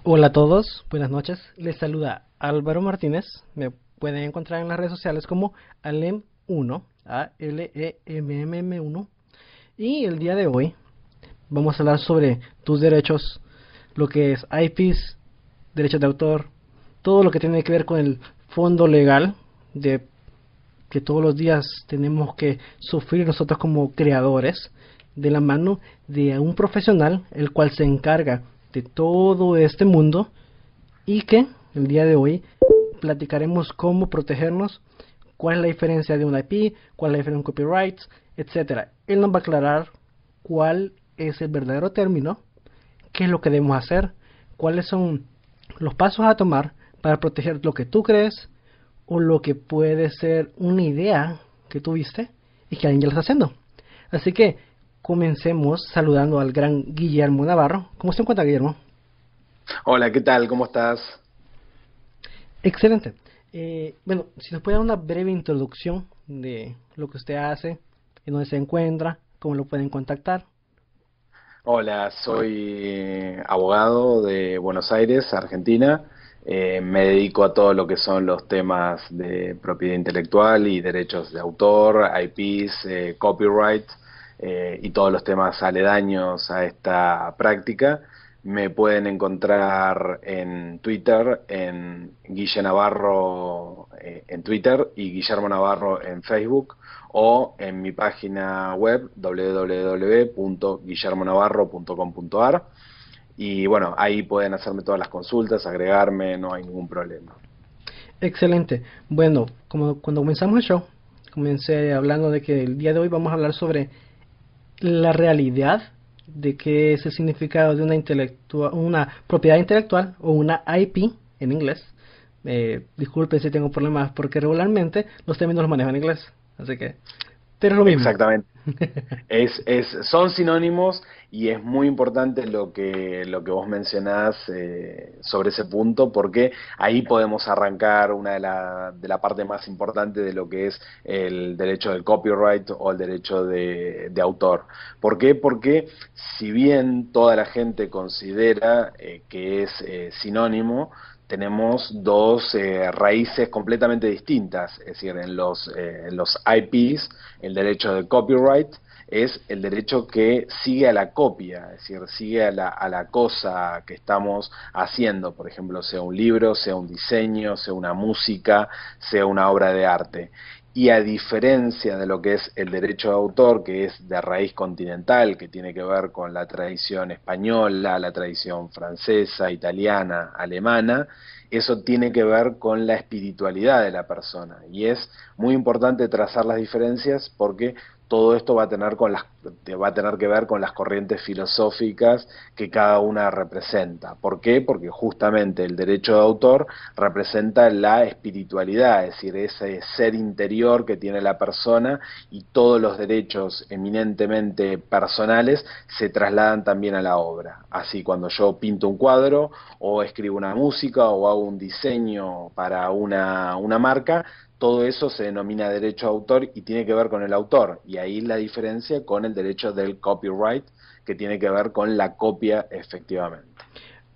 Hola a todos, buenas noches. Les saluda Álvaro Martínez. Me pueden encontrar en las redes sociales como Alem1, A-L-E-M-M-1. Y el día de hoy vamos a hablar sobre tus derechos, lo que es IPs, derechos de autor, todo lo que tiene que ver con el fondo legal de que todos los días tenemos que sufrir nosotros como creadores de la mano de un profesional el cual se encarga de todo este mundo y que el día de hoy platicaremos cómo protegernos, cuál es la diferencia de un IP, cuál es la diferencia de un copyright, etcétera. Él nos va a aclarar cuál es el verdadero término, qué es lo que debemos hacer, cuáles son los pasos a tomar para proteger lo que tú crees o lo que puede ser una idea que tuviste y que alguien ya lo está haciendo. Así que comencemos saludando al gran Guillermo Navarro. ¿Cómo se encuentra, Guillermo? Hola, ¿qué tal? ¿Cómo estás? Excelente. Bueno, si nos puede dar una breve introducción de lo que usted hace, en dónde se encuentra, cómo lo pueden contactar. Hola, soy abogado de Buenos Aires, Argentina. Me dedico a todo lo que son los temas de propiedad intelectual y derechos de autor, IPs, copyright y todos los temas aledaños a esta práctica. Me pueden encontrar en Twitter, en Guille Navarro en Twitter y Guillermo Navarro en Facebook o en mi página web www.guillermonavarro.com.ar y bueno, ahí pueden hacerme todas las consultas, agregarme, no hay ningún problema. Excelente. Bueno, como cuando comenzamos el show, comencé hablando de que el día de hoy vamos a hablar sobre la realidad de qué es el significado de una propiedad intelectual o una IP en inglés. Disculpen si tengo problemas porque regularmente los términos los manejo en inglés, así que, pero es lo mismo. Exactamente. Son sinónimos y es muy importante lo que vos mencionás sobre ese punto, porque ahí podemos arrancar una de la parte más importante de lo que es el derecho del copyright o el derecho de autor. ¿Por qué? Porque si bien toda la gente considera que es sinónimo, tenemos dos raíces completamente distintas, es decir, en los IPs, el derecho de copyright es el derecho que sigue a la copia, es decir, sigue a la cosa que estamos haciendo, por ejemplo, sea un libro, sea un diseño, sea una música, sea una obra de arte. Y a diferencia de lo que es el derecho de autor, que es de raíz continental, que tiene que ver con la tradición española, la tradición francesa, italiana, alemana, eso tiene que ver con la espiritualidad de la persona. Y es muy importante trazar las diferencias porque todo esto va a tener que ver con las corrientes filosóficas que cada una representa. ¿Por qué? Porque justamente el derecho de autor representa la espiritualidad, es decir, ese ser interior que tiene la persona, y todos los derechos eminentemente personales se trasladan también a la obra. Así, cuando yo pinto un cuadro o escribo una música o hago un diseño para una marca, todo eso se denomina derecho a autor y tiene que ver con el autor. Y ahí la diferencia con el derecho del copyright, que tiene que ver con la copia efectivamente.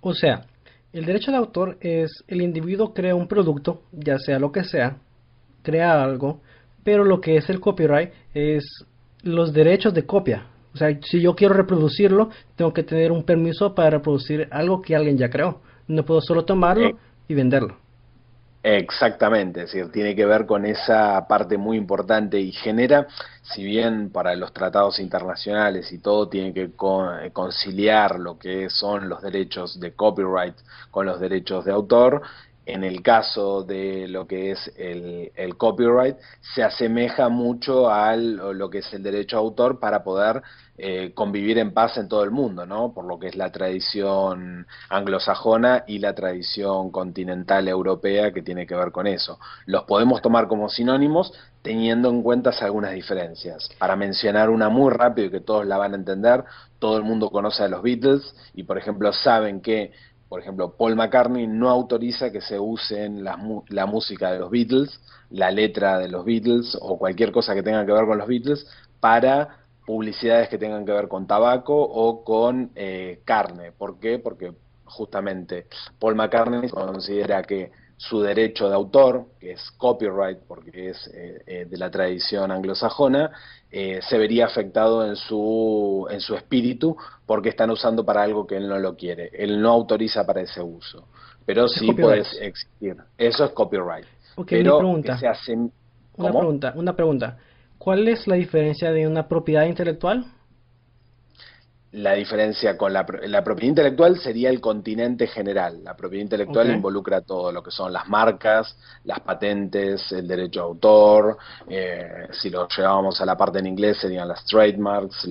O sea, el derecho de autor es el individuo crea un producto, ya sea lo que sea, crea algo, pero lo que es el copyright es los derechos de copia. O sea, si yo quiero reproducirlo, tengo que tener un permiso para reproducir algo que alguien ya creó. No puedo solo tomarlo y venderlo. Exactamente, es decir, tiene que ver con esa parte muy importante y genera, si bien para los tratados internacionales y todo tiene que conciliar lo que son los derechos de copyright con los derechos de autor, en el caso de lo que es el copyright, se asemeja mucho a lo que es el derecho de autor para poder convivir en paz en todo el mundo, ¿no? Por lo que es la tradición anglosajona y la tradición continental europea que tiene que ver con eso. Los podemos tomar como sinónimos teniendo en cuenta algunas diferencias. Para mencionar una muy rápido y que todos la van a entender, todo el mundo conoce a los Beatles y, por ejemplo, saben que, por ejemplo, Paul McCartney no autoriza que se usen la música de los Beatles, la letra de los Beatles o cualquier cosa que tenga que ver con los Beatles para publicidades que tengan que ver con tabaco o con carne. ¿Por qué? Porque justamente. Paul McCartney considera que su derecho de autor, que es copyright, porque es de la tradición anglosajona, se vería afectado en su espíritu porque están usando para algo que él no lo quiere. Él no autoriza para ese uso, pero Ese es sí copyright. puede existir. Eso es copyright. Ok, mi Pero que pregunta, se hace... ¿Cómo? una pregunta. ¿Cuál es la diferencia de una propiedad intelectual? La diferencia con la propiedad intelectual sería el continente general. La propiedad Ok, intelectual involucra todo lo que son las marcas, las patentes, el derecho de autor. Si lo llevábamos a la parte en inglés serían las trademarks,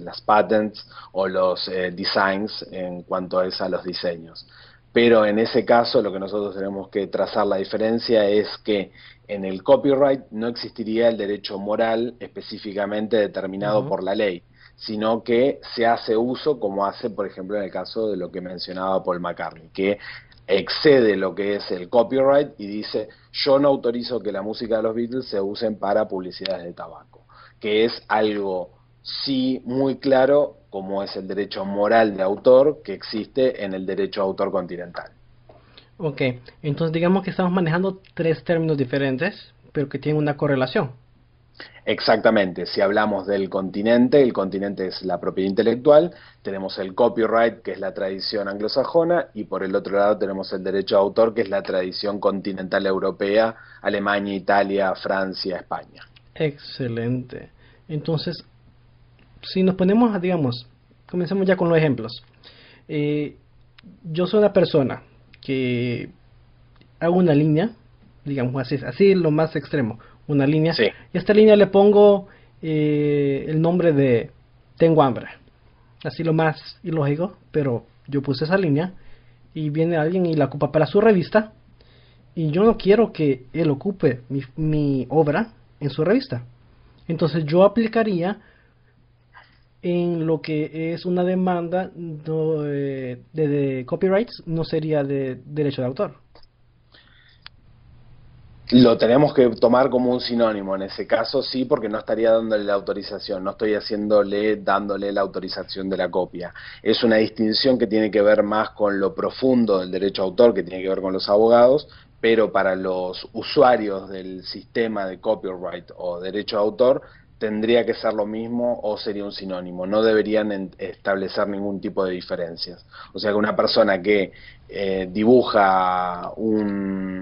las patents o los designs en cuanto a los diseños. Pero en ese caso lo que nosotros tenemos que trazar la diferencia es que en el copyright no existiría el derecho moral específicamente determinado ujú. por la ley, sino que se hace uso como hace, por ejemplo, en el caso de lo que mencionaba Paul McCartney, que excede lo que es el copyright y dice, yo no autorizo que la música de los Beatles se usen para publicidades de tabaco, que es algo sí muy claro como es el derecho moral de autor que existe en el derecho de autor continental. Ok, entonces digamos que estamos manejando tres términos diferentes, pero que tienen una correlación. Exactamente, si hablamos del continente, el continente es la propiedad intelectual, tenemos el copyright, que es la tradición anglosajona, y por el otro lado tenemos el derecho de autor, que es la tradición continental europea, Alemania, Italia, Francia, España. Excelente. Entonces, si nos ponemos, digamos, comencemos ya con los ejemplos. Eh, yo soy una persona que hago una línea, digamos así, así lo más extremo, una línea, Sí, y a esta línea le pongo el nombre de tengo hambre, así lo más ilógico, pero yo puse esa línea y viene alguien y la ocupa para su revista y yo no quiero que él ocupe mi obra en su revista. Entonces yo aplicaría en lo que es una demanda de copyrights, no sería de derecho de autor. lo tenemos que tomar como un sinónimo en ese caso, sí, porque no estaría dándole la autorización, no estoy dándole la autorización de la copia. Es una distinción que tiene que ver más con lo profundo del derecho a autor, que tiene que ver con los abogados, pero para los usuarios del sistema de copyright o derecho a autor, tendría que ser lo mismo o sería un sinónimo. No deberían establecer ningún tipo de diferencias. O sea que una persona que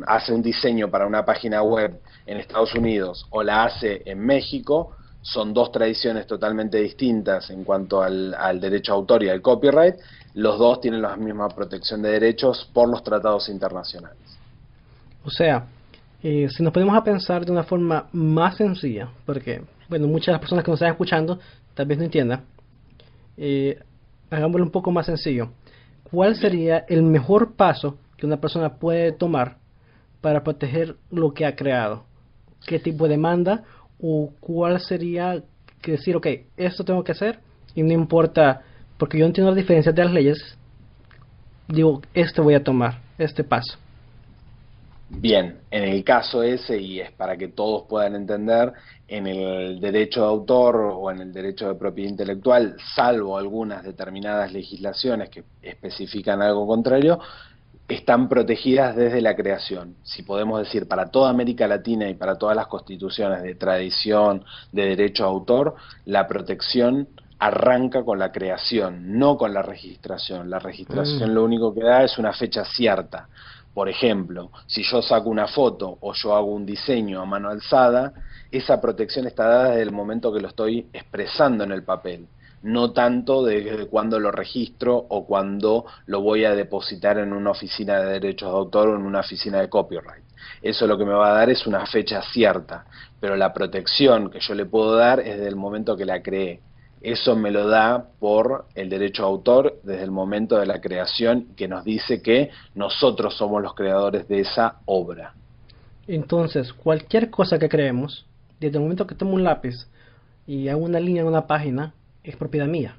hace un diseño para una página web en Estados Unidos o la hace en México, son dos tradiciones totalmente distintas en cuanto al derecho a autor y al copyright. Los dos tienen la misma protección de derechos por los tratados internacionales. O sea, si nos ponemos a pensar de una forma más sencilla, porque, bueno, muchas de las personas que nos están escuchando tal vez no entiendan, eh, hagámoslo un poco más sencillo. ¿Cuál Bien. sería el mejor paso que una persona puede tomar para proteger lo que ha creado? ¿Qué tipo de demanda? ¿O cuál sería que decir, ok, esto tengo que hacer y no importa, porque yo entiendo las diferencias de las leyes, digo, este voy a tomar, este paso? Bien, en el caso ese, y es para que todos puedan entender, en el derecho de autor o en el derecho de propiedad intelectual, salvo algunas determinadas legislaciones que especifican algo contrario, están protegidas desde la creación. Si podemos decir, para toda América Latina y para todas las constituciones de tradición, de derecho a autor, la protección arranca con la creación, no con la registración. La Mm, registración lo único que da es una fecha cierta. Por ejemplo, si yo saco una foto o yo hago un diseño a mano alzada, esa protección está dada desde el momento que lo estoy expresando en el papel, no tanto desde cuando lo registro o cuando lo voy a depositar en una oficina de derechos de autor o en una oficina de copyright. Eso lo que me va a dar es una fecha cierta, pero la protección que yo le puedo dar es desde el momento que la creé. Eso me lo da por el derecho de autor desde el momento de la creación, que nos dice que nosotros somos los creadores de esa obra. Entonces, cualquier cosa que creemos, desde el momento que tomo un lápiz y hago una línea en una página, es propiedad mía.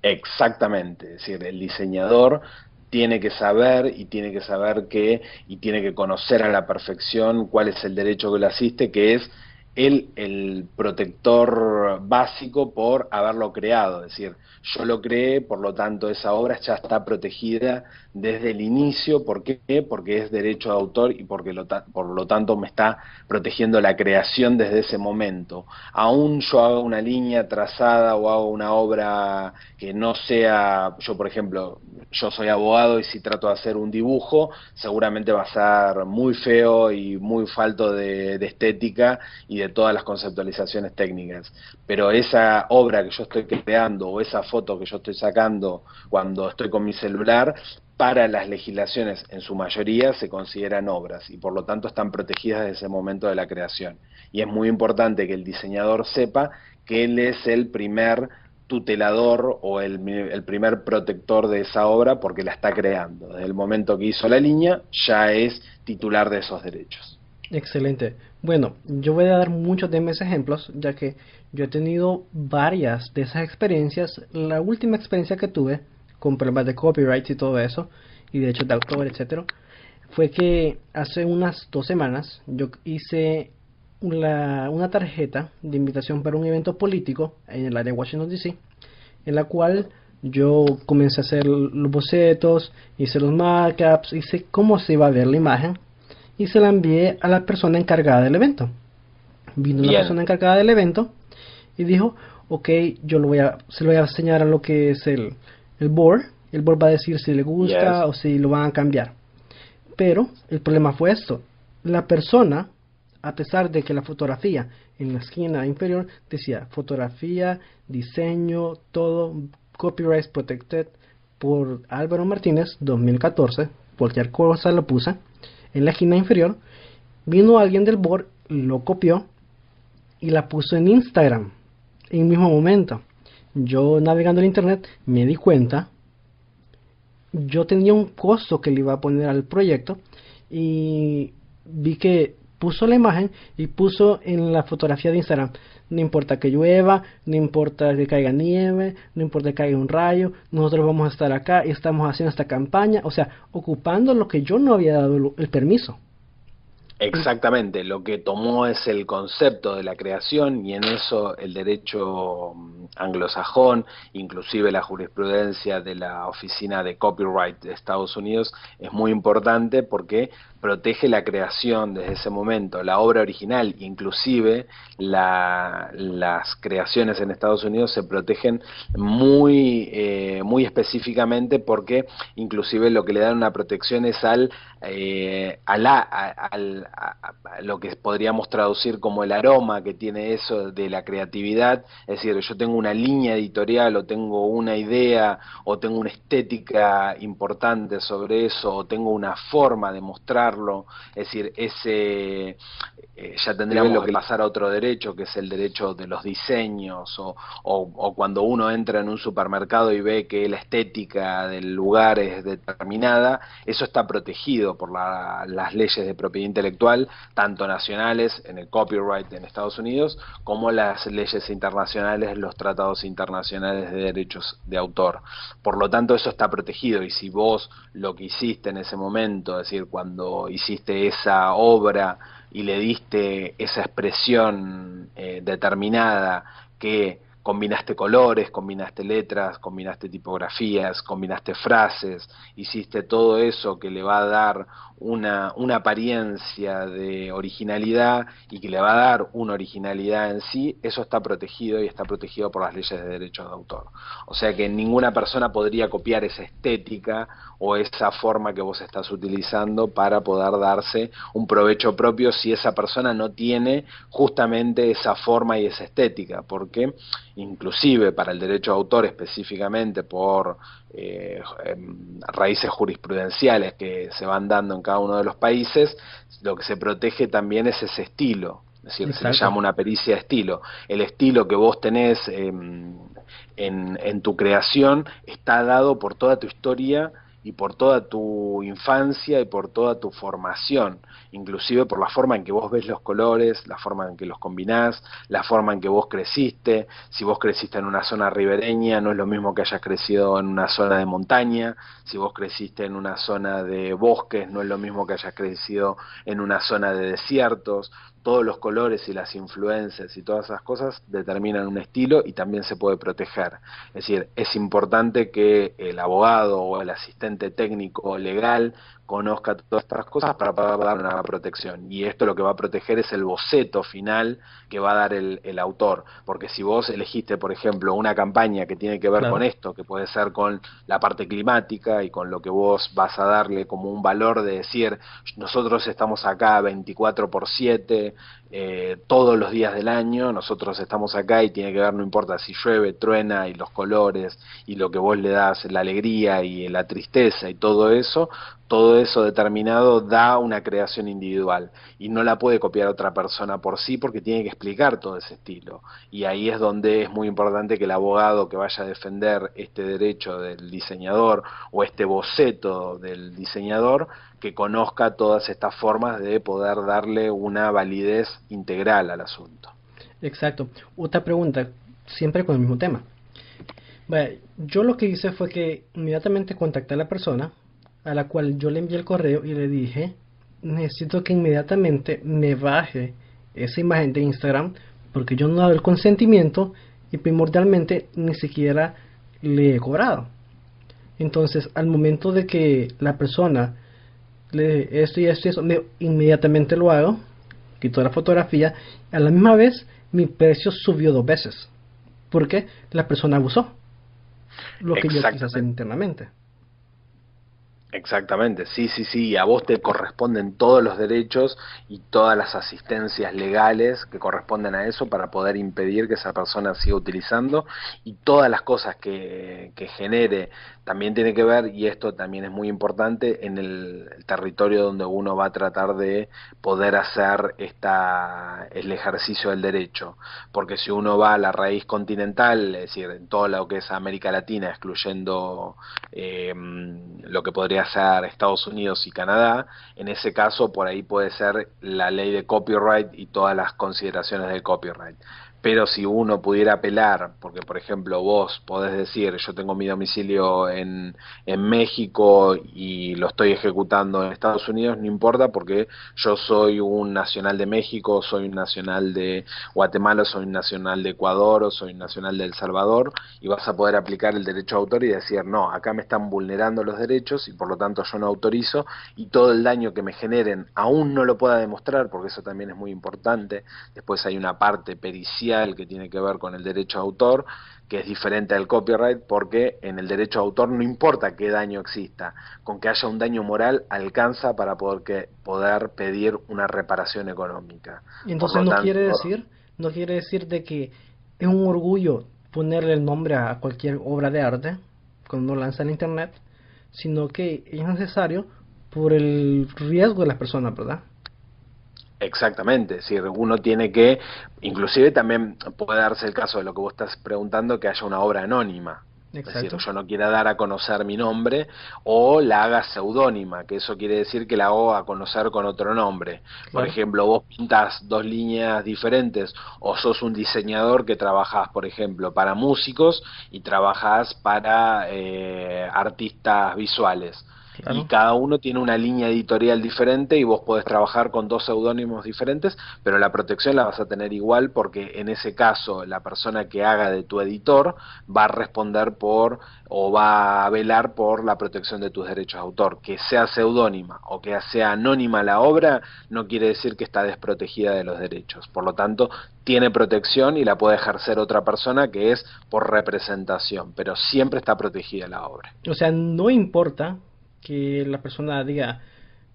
Exactamente, es decir, el diseñador tiene que saber y tiene que saber que y tiene que conocer a la perfección cuál es el derecho que le asiste, que es el protector básico por haberlo creado, es decir, yo lo creé, por lo tanto esa obra ya está protegida desde el inicio. ¿Por qué? Porque es derecho de autor y porque por lo tanto me está protegiendo la creación desde ese momento. Aún yo hago una línea trazada o hago una obra que no sea, yo por ejemplo, yo soy abogado y si trato de hacer un dibujo, seguramente va a ser muy feo y muy falto de estética y de todas las conceptualizaciones técnicas. Pero esa obra que yo estoy creando o esa foto que yo estoy sacando cuando estoy con mi celular, para las legislaciones en su mayoría se consideran obras y por lo tanto están protegidas desde ese momento de la creación. Y es muy importante que el diseñador sepa que él es el primer tutelador o el primer protector de esa obra porque la está creando. Desde el momento que hizo la línea ya es titular de esos derechos. Excelente. Bueno, yo voy a dar muchos de mis ejemplos, ya que yo he tenido varias de esas experiencias. La última experiencia que tuve con problemas de copyright y todo eso, y derechos de autor, etcétera, fue que hace unas 2 semanas yo hice una tarjeta de invitación para un evento político en el área de Washington DC, en la cual yo comencé a hacer los bocetos, hice los markups, hice cómo se iba a ver la imagen y se la envié a la persona encargada del evento. Vino una persona encargada del evento y dijo, ok, se lo voy a enseñar a lo que es el board. El board va a decir si le gusta o si lo van a cambiar. Pero el problema fue esto: la persona, a pesar de que la fotografía en la esquina inferior decía fotografía, diseño, todo copyright protected por Álvaro Martínez 2014, cualquier cosa lo puse en la esquina inferior, vino alguien del board, lo copió y la puso en Instagram en el mismo momento. Yo, navegando en internet, me di cuenta. Yo tenía un costo que le iba a poner al proyecto y vi que puso la imagen y puso en la fotografía de Instagram: no importa que llueva, no importa que caiga nieve, no importa que caiga un rayo, nosotros vamos a estar acá y estamos haciendo esta campaña. O sea, ocupando lo que yo no había dado el permiso. Exactamente, lo que tomó es el concepto de la creación y en eso el derecho anglosajón, inclusive la jurisprudencia de la Oficina de Copyright de Estados Unidos, es muy importante porque protege la creación desde ese momento, la obra original, inclusive las creaciones en Estados Unidos se protegen muy específicamente porque inclusive lo que le dan una protección es lo que podríamos traducir como el aroma que tiene eso de la creatividad. Es decir, yo tengo una línea editorial o tengo una idea o tengo una estética importante sobre eso o tengo una forma de mostrarlo. Es decir, ya tendríamos que pasar a otro derecho, que es el derecho de los diseños o cuando uno entra en un supermercado y ve que la estética del lugar es determinada, eso está protegido por las leyes de propiedad intelectual, tanto nacionales en el copyright en Estados Unidos, como las leyes internacionales, los tratados internacionales de derechos de autor. Por lo tanto, eso está protegido y si vos lo que hiciste en ese momento, es decir, cuando hiciste esa obra y le diste esa expresión determinada que combinaste colores, combinaste letras, combinaste tipografías, combinaste frases, hiciste todo eso que le va a dar una apariencia de originalidad y que le va a dar una originalidad en sí, eso está protegido y está protegido por las leyes de derechos de autor. O sea que ninguna persona podría copiar esa estética o esa forma que vos estás utilizando para poder darse un provecho propio si esa persona no tiene justamente esa forma y esa estética, porque inclusive para el derecho de autor específicamente por raíces jurisprudenciales que se van dando en cada uno de los países, lo que se protege también es ese estilo, es decir, se le llama una pericia de estilo. El estilo que vos tenés en tu creación está dado por toda tu historia y por toda tu infancia y por toda tu formación, inclusive por la forma en que vos ves los colores, la forma en que los combinás, la forma en que vos creciste. Si vos creciste en una zona ribereña, no es lo mismo que hayas crecido en una zona de montaña. Si vos creciste en una zona de bosques, no es lo mismo que hayas crecido en una zona de desiertos. Todos los colores y las influencias y todas esas cosas determinan un estilo y también se puede proteger. Es decir, es importante que el abogado o el asistente técnico o legal conozca todas estas cosas para poder dar una protección. Y esto lo que va a proteger es el boceto final que va a dar el autor. Porque si vos elegiste, por ejemplo, una campaña que tiene que ver con Claro. esto, que puede ser con la parte climática y con lo que vos vas a darle como un valor de decir, nosotros estamos acá 24/7, todos los días del año, nosotros estamos acá y tiene que ver, no importa si llueve, truena y los colores y lo que vos le das, la alegría y la tristeza y todo eso determinado da una creación individual y no la puede copiar otra persona por sí porque tiene que explicar todo ese estilo. Y ahí es donde es muy importante que el abogado que vaya a defender este derecho del diseñador o este boceto del diseñador, que conozca todas estas formas de poder darle una validez integral al asunto. Exacto. Otra pregunta, siempre con el mismo tema. Vaya, yo lo que hice fue que inmediatamente contacté a la persona a la cual yo le envié el correo y le dije, necesito que inmediatamente me baje esa imagen de Instagram porque yo no he dado el consentimiento y primordialmente ni siquiera le he cobrado. Entonces, al momento de que la persona le esto y esto y eso, inmediatamente lo hago, quito la fotografía, a la misma vez mi precio subió 2 veces, porque la persona abusó lo que yo quise hacer Exactamente. internamente. Exactamente, sí, sí, sí, y a vos te corresponden todos los derechos y todas las asistencias legales que corresponden a eso para poder impedir que esa persona siga utilizando y todas las cosas que genere también tiene que ver, y esto también es muy importante, en el territorio donde uno va a tratar de poder hacer el ejercicio del derecho, porque si uno va a la raíz continental, es decir, en todo lo que es América Latina, excluyendo lo que podría ser Estados Unidos y Canadá, en ese caso por ahí puede ser la ley de copyright y todas las consideraciones del copyright. Pero si uno pudiera apelar, porque por ejemplo vos podés decir, yo tengo mi domicilio en México y lo estoy ejecutando en Estados Unidos, no importa porque yo soy un nacional de México, soy un nacional de Guatemala, soy un nacional de Ecuador, o soy un nacional de El Salvador, y vas a poder aplicar el derecho de autor y decir, no, acá me están vulnerando los derechos y por lo tanto yo no autorizo, y todo el daño que me generen aún no lo pueda demostrar, porque eso también es muy importante. Después hay una parte pericial que tiene que ver con el derecho de autor, que es diferente al copyright, porque en el derecho de autor no importa qué daño exista, con que haya un daño moral alcanza para poder pedir una reparación económica. Y Por entonces lo tanto, no quiere decir de que es un orgullo ponerle el nombre a cualquier obra de arte cuando uno lanza en internet, sino que es necesario por el riesgo de las personas, ¿verdad? exactamente, es decir, uno tiene que, inclusive también puede darse el caso de lo que vos estás preguntando, que haya una obra anónima, es decir, Exacto. yo no quiera dar a conocer mi nombre o la haga seudónima, que eso quiere decir que la hago a conocer con otro nombre. Por Claro. ejemplo, vos pintas dos líneas diferentes o sos un diseñador que trabajás, por ejemplo, para músicos y trabajás para artistas visuales, y Claro. cada uno tiene una línea editorial diferente y vos podés trabajar con dos seudónimos diferentes, pero la protección la vas a tener igual porque en ese caso la persona que haga de tu editor va a responder por o va a velar por la protección de tus derechos de autor. Que sea seudónima o que sea anónima la obra no quiere decir que está desprotegida de los derechos. Por lo tanto, tiene protección y la puede ejercer otra persona que es por representación, pero siempre está protegida la obra. O sea, no importa que la persona diga,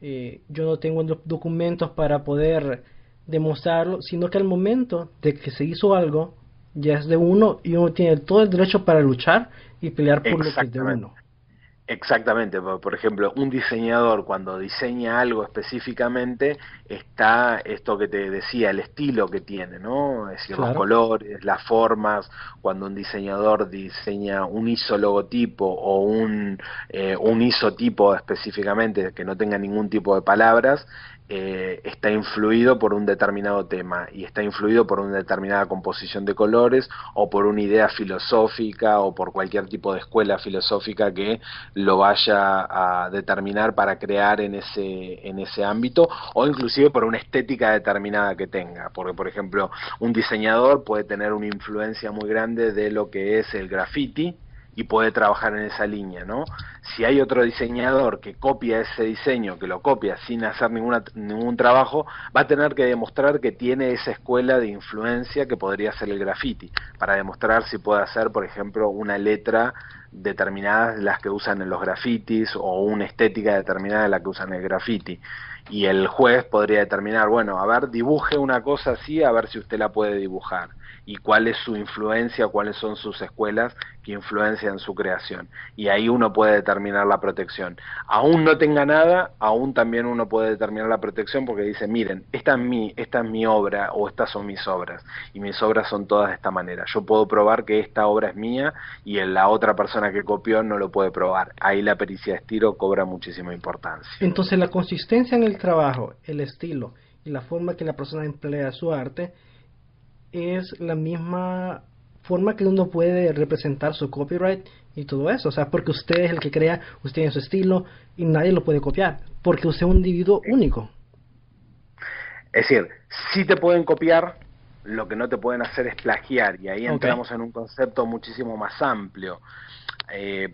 yo no tengo documentos para poder demostrarlo, sino que al momento de que se hizo algo, ya es de uno y uno tiene todo el derecho para luchar y pelear por lo que es de Exactamente. uno. Exactamente, por ejemplo, un diseñador cuando diseña algo específicamente está esto que te decía, el estilo que tiene, ¿no? Es decir, los Claro. colores, las formas, cuando un diseñador diseña un isologotipo o un isotipo específicamente que no tenga ningún tipo de palabras, está influido por un determinado tema y está influido por una determinada composición de colores o por una idea filosófica o por cualquier tipo de escuela filosófica que lo vaya a determinar para crear en ese ámbito, o inclusive por una estética determinada que tenga, porque por ejemplo un diseñador puede tener una influencia muy grande de lo que es el graffiti y puede trabajar en esa línea, ¿no? Si hay otro diseñador que copia ese diseño, que lo copia sin hacer ningún trabajo, va a tener que demostrar que tiene esa escuela de influencia que podría ser el graffiti, para demostrar si puede hacer, por ejemplo, una letra determinadas de las que usan en los grafitis o una estética determinada de la que usan en el graffiti. Y el juez podría determinar, bueno, a ver, dibuje una cosa así, a ver si usted la puede dibujar. Y cuál es su influencia, cuáles son sus escuelas que influencian su creación. Y ahí uno puede determinar la protección. Aún no tenga nada, aún también uno puede determinar la protección porque dice, miren, esta es mi obra o estas son mis obras. Y mis obras son todas de esta manera. Yo puedo probar que esta obra es mía y la otra persona que copió no lo puede probar. Ahí la pericia de estilo cobra muchísima importancia. Entonces la consistencia en el trabajo, el estilo y la forma que la persona emplea su arte es la misma forma que uno puede representar su copyright y todo eso. O sea, porque usted es el que crea, usted tiene su estilo y nadie lo puede copiar, porque usted es un individuo único. Es decir, sí te pueden copiar, lo que no te pueden hacer es plagiar, y ahí Ok. entramos en un concepto muchísimo más amplio.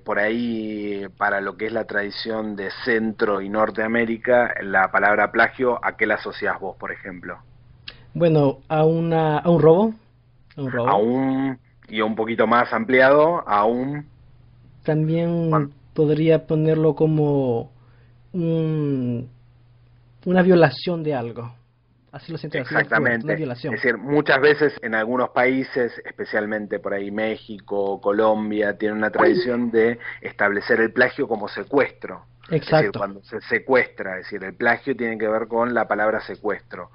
Por ahí, para lo que es la tradición de Centro y Norteamérica, la palabra plagio, ¿a qué la asociás vos, por ejemplo? Bueno, a un robo, a un A robo. un, y un poquito más ampliado, a un... También podría ponerlo como un, una violación de algo. Así lo siento, así de fuerte, una Exactamente. Es violación. decir, muchas veces en algunos países, especialmente por ahí México, Colombia, tienen una tradición de establecer el plagio como secuestro. Es decir, Exacto, cuando se secuestra, es decir, el plagio tiene que ver con la palabra secuestro.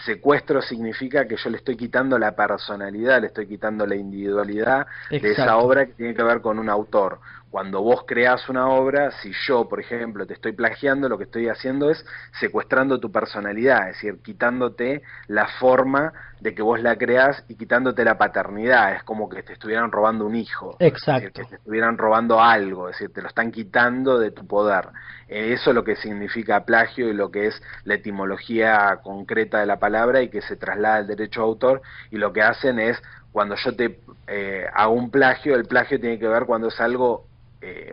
Secuestro significa que yo le estoy quitando la personalidad, le estoy quitando la individualidad de esa exacto, obra que tiene que ver con un autor. Cuando vos creás una obra, si yo, por ejemplo, te estoy plagiando, lo que estoy haciendo es secuestrando tu personalidad, es decir, quitándote la forma de que vos la creás y quitándote la paternidad. Es como que te estuvieran robando un hijo, es decir, que exacto. te estuvieran robando algo, es decir, te lo están quitando de tu poder. Eso es lo que significa plagio y lo que es la etimología concreta de la palabra y que se traslada al derecho de autor, y lo que hacen es, cuando yo te hago un plagio, el plagio tiene que ver cuando es algo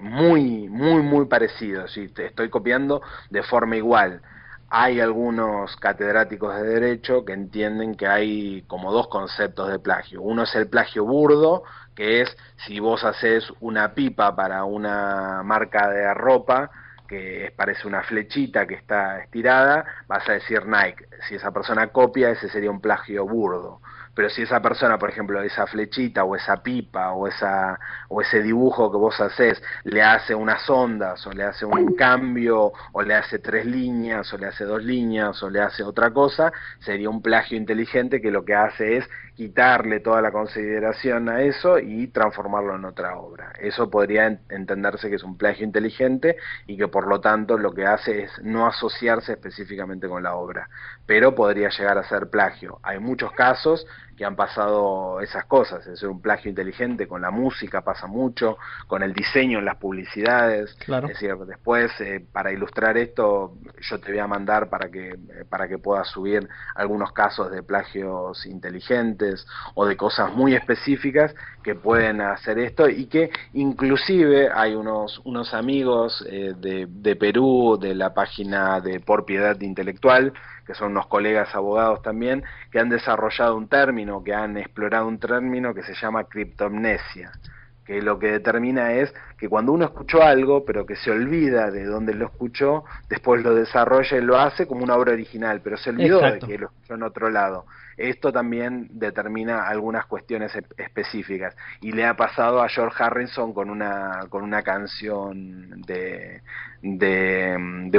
muy parecido, si te estoy copiando de forma igual. Hay algunos catedráticos de derecho que entienden que hay como dos conceptos de plagio. Uno es el plagio burdo, que es si vos haces una pipa para una marca de ropa, que parece una flechita que está estirada, vas a decir Nike. Si esa persona copia, ese sería un plagio burdo. Pero si esa persona, por ejemplo, esa flechita o esa pipa o ese dibujo que vos haces, le hace unas ondas o le hace un cambio o le hace tres líneas o le hace dos líneas o le hace otra cosa, sería un plagio inteligente que lo que hace es quitarle toda la consideración a eso y transformarlo en otra obra. Eso podría entenderse que es un plagio inteligente y que por lo tanto lo que hace es no asociarse específicamente con la obra, pero podría llegar a ser plagio. Hay muchos casos que han pasado esas cosas, es un plagio inteligente. Con la música pasa mucho, con el diseño en las publicidades. Claro. Es decir, después, para ilustrar esto, yo te voy a mandar para que puedas subir algunos casos de plagios inteligentes o de cosas muy específicas que pueden hacer esto, y que inclusive hay unos amigos de Perú, de la página de Por Piedad Intelectual, que son unos colegas abogados también, que han desarrollado un término, que han explorado un término que se llama criptomnesia, que lo que determina es que cuando uno escuchó algo, pero que se olvida de dónde lo escuchó, después lo desarrolla y lo hace como una obra original, pero se olvidó de Exacto. que lo escuchó en otro lado. esto también determina algunas cuestiones específicas. Y le ha pasado a George Harrison con una canción de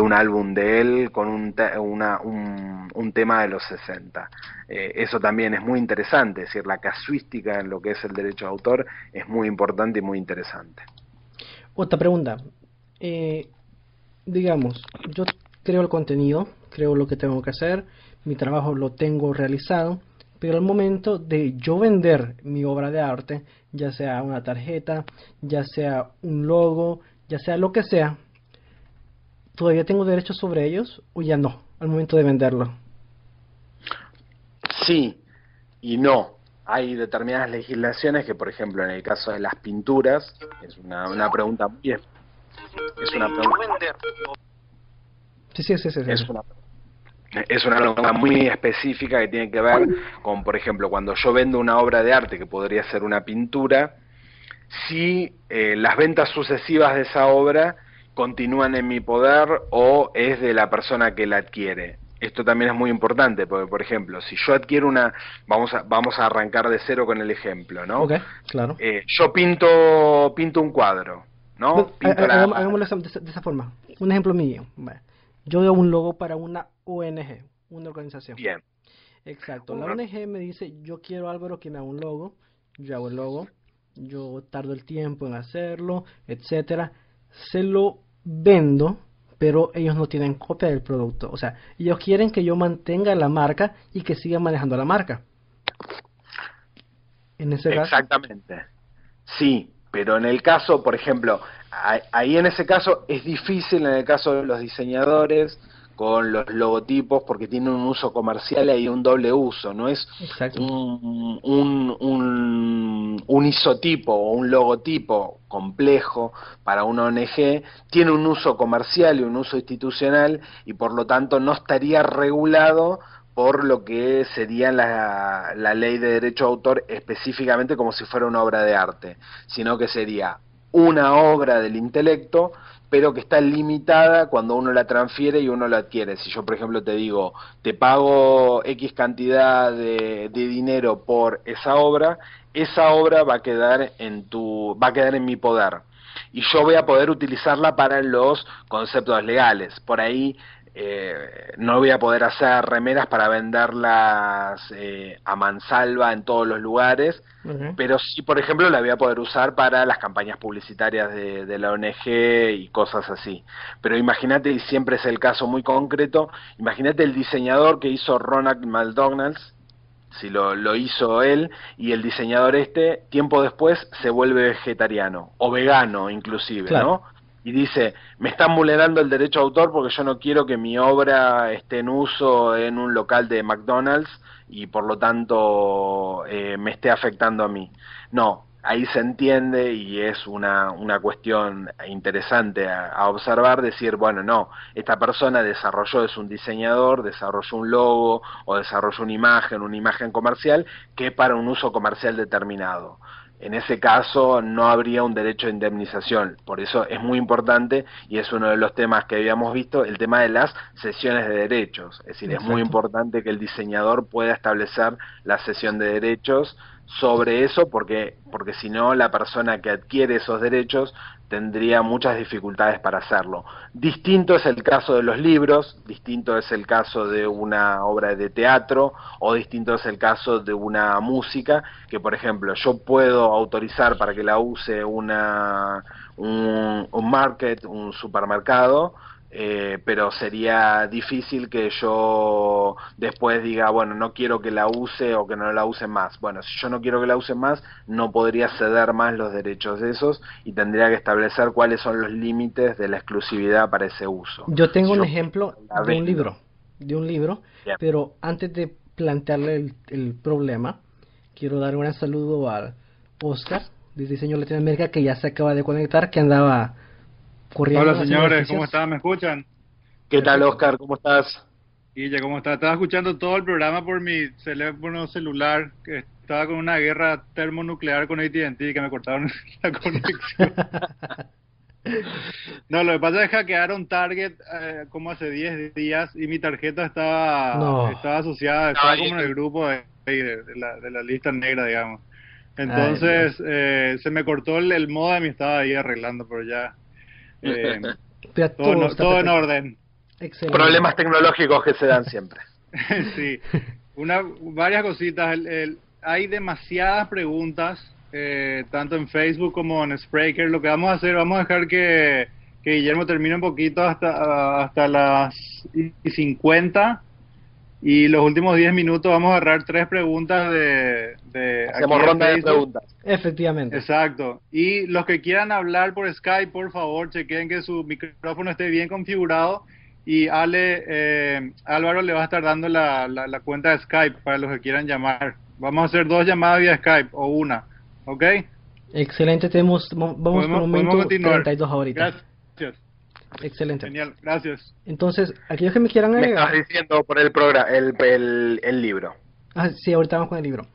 un álbum de él, con un tema de los 60. Eso también es muy interesante, es decir, la casuística en lo que es el derecho de autor es muy importante y muy interesante. Otra pregunta. Eh, digamos, yo creo el contenido, creo lo que tengo que hacer, mi trabajo lo tengo realizado, pero al momento de yo vender mi obra de arte, ya sea una tarjeta, ya sea un logo, ya sea lo que sea, ¿todavía tengo derechos sobre ellos o ya no, al momento de venderlo? Sí y no. Hay determinadas legislaciones que, por ejemplo, en el caso de las pinturas, es una pregunta muy, es una pregunta, Sí, sí, sí, sí, sí, sí. es una es una pregunta muy específica que tiene que ver con, por ejemplo, cuando yo vendo una obra de arte que podría ser una pintura, si las ventas sucesivas de esa obra continúan en mi poder o es de la persona que la adquiere. Esto también es muy importante, porque, por ejemplo, si yo adquiero vamos a arrancar de cero con el ejemplo, ¿no? Ok, claro. Yo pinto un cuadro, Bueno, ¿no? Pinto hagámoslo de esa forma. Un ejemplo mío. Vale. Yo veo un logo para una ONG, una organización. bien. Exacto. La ONG me dice, yo quiero Álvaro que me haga un logo. Yo hago el logo. Yo tardo el tiempo en hacerlo, etcétera. Se lo vendo, pero ellos no tienen copia del producto. O sea, ellos quieren que yo mantenga la marca y que siga manejando la marca. En ese caso, Exactamente. Sí, pero en el caso, por ejemplo, ahí en ese caso es difícil en el caso de los diseñadores con los logotipos porque tienen un uso comercial y hay un doble uso, no es exacto. un isotipo o un logotipo complejo para una ONG, tiene un uso comercial y un uso institucional y por lo tanto no estaría regulado por lo que sería la ley de derecho de autor específicamente como si fuera una obra de arte, sino que sería una obra del intelecto, pero que está limitada cuando uno la transfiere y uno la adquiere. Si yo, por ejemplo, te digo, te pago X cantidad de dinero por esa obra va a quedar en mi poder y yo voy a poder utilizarla para los conceptos legales. Por ahí no voy a poder hacer remeras para venderlas a mansalva en todos los lugares, Ok. pero sí, por ejemplo, la voy a poder usar para las campañas publicitarias de la ONG y cosas así. Pero imagínate, y siempre es el caso muy concreto, imagínate el diseñador que hizo Ronald McDonald's, si lo hizo él, y el diseñador tiempo después, se vuelve vegetariano, o vegano inclusive, Claro. ¿no? Y dice, me están vulnerando el derecho de autor porque yo no quiero que mi obra esté en uso en un local de McDonald's y por lo tanto me esté afectando a mí. No, ahí se entiende y es una cuestión interesante a observar, decir, bueno, no, esta persona desarrolló, es un diseñador, desarrolló un logo o desarrolló una imagen comercial que es para un uso comercial determinado. En ese caso no habría un derecho a indemnización. Por eso es muy importante y es uno de los temas que habíamos visto, el tema de las cesiones de derechos. Es decir, es muy Exacto. importante que el diseñador pueda establecer la cesión de derechos sobre eso porque si no la persona que adquiere esos derechos tendría muchas dificultades para hacerlo. Distinto es el caso de los libros, distinto es el caso de una obra de teatro o distinto es el caso de una música que, por ejemplo, yo puedo autorizar para que la use un market, un supermercado, pero sería difícil que yo después diga, bueno, no quiero que la use o que no la use más. Bueno, si yo no quiero que la use más, no podría ceder más los derechos de esos y tendría que establecer cuáles son los límites de la exclusividad para ese uso. Yo tengo Si un yo ejemplo la vendo, de un libro, bien. pero antes de plantearle el problema, quiero dar un gran saludo al Oscar de Diseño Latinoamérica que ya se acaba de conectar, que andaba corriendo Hola haciendo señores, ¿cómo ejercicios. están? ¿Me escuchan? ¿Qué tal, Perfecto. Oscar? ¿Cómo estás? Guille, ¿cómo está? Estaba escuchando todo el programa por mi teléfono celular, que estaba con una guerra termonuclear con AT&T que me cortaron la conexión. No, lo que pasa es que hackearon Target como hace 10 días y mi tarjeta estaba asociada, No, estaba como en el grupo de la lista negra, digamos. Ay, Dios. Entonces, se me cortó el modem y estaba ahí arreglando, pero ya, eh, Pero todo está todo en perfecto. orden. Excelente. Problemas tecnológicos que se dan siempre. Sí, varias cositas. Hay demasiadas preguntas, tanto en Facebook como en Spreaker. Lo que vamos a hacer, vamos a dejar que Guillermo termine un poquito hasta las y 50 y los últimos 10 minutos vamos a agarrar tres preguntas de aquí Hacemos de ronda de Facebook. preguntas. Efectivamente. Exacto. Y los que quieran hablar por Skype, por favor, chequen que su micrófono esté bien configurado. Y Álvaro le va a estar dando la cuenta de Skype para los que quieran llamar. Vamos a hacer 2 llamadas vía Skype o una. ¿Ok? Excelente. Vamos por un Podemos momento continuar. 32 ahorita. Gracias. Excelente. Genial. Gracias. Entonces, aquellos que me quieran Me estabas agregar. diciendo por el programa, el libro. Ah, sí, ahorita vamos con el libro.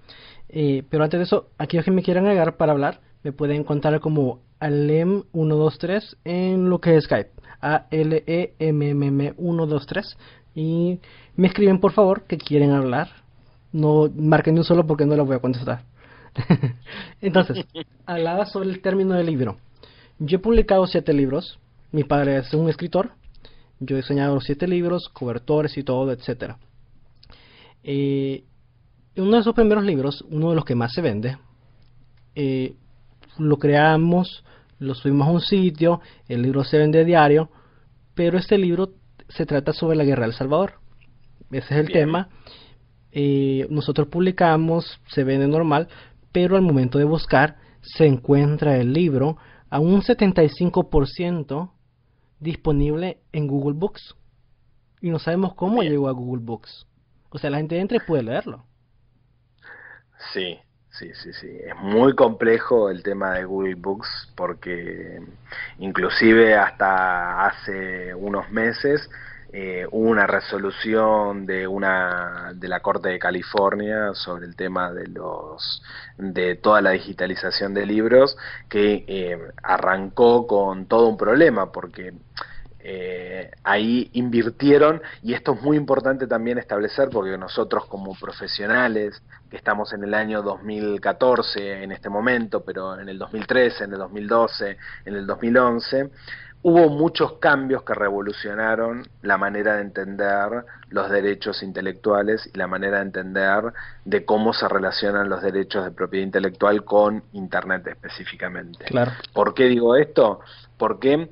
Pero antes de eso, aquellos que me quieran agregar para hablar, me pueden encontrar como Alem123 en lo que es Skype. ALEMMM123. Y me escriben por favor que quieren hablar. No marquen de un solo porque no lo voy a contestar. Entonces, hablaba sobre el término del libro. Yo he publicado 7 libros. Mi padre es un escritor. Yo he diseñado los 7 libros, cobertores y todo, etcétera. Uno de esos primeros libros, uno de los que más se vende, lo creamos, lo subimos a un sitio, el libro se vende diario, pero este libro se trata sobre la guerra de El Salvador. Ese es el Bien. tema. Nosotros publicamos, se vende normal, pero al momento de buscar se encuentra el libro a un 75% disponible en Google Books. Y no sabemos cómo Bien. llegó a Google Books. O sea, la gente entra y puede leerlo. Sí, sí. Es muy complejo el tema de Google Books porque inclusive hasta hace unos meses hubo una resolución de la Corte de California sobre el tema de toda la digitalización de libros que arrancó con todo un problema porque ahí invirtieron, y esto es muy importante también establecer porque nosotros como profesionales que estamos en el año 2014 en este momento, pero en el 2013, en el 2012, en el 2011, hubo muchos cambios que revolucionaron la manera de entender los derechos intelectuales y la manera de entender de cómo se relacionan los derechos de propiedad intelectual con Internet específicamente. Claro. ¿Por qué digo esto? Porque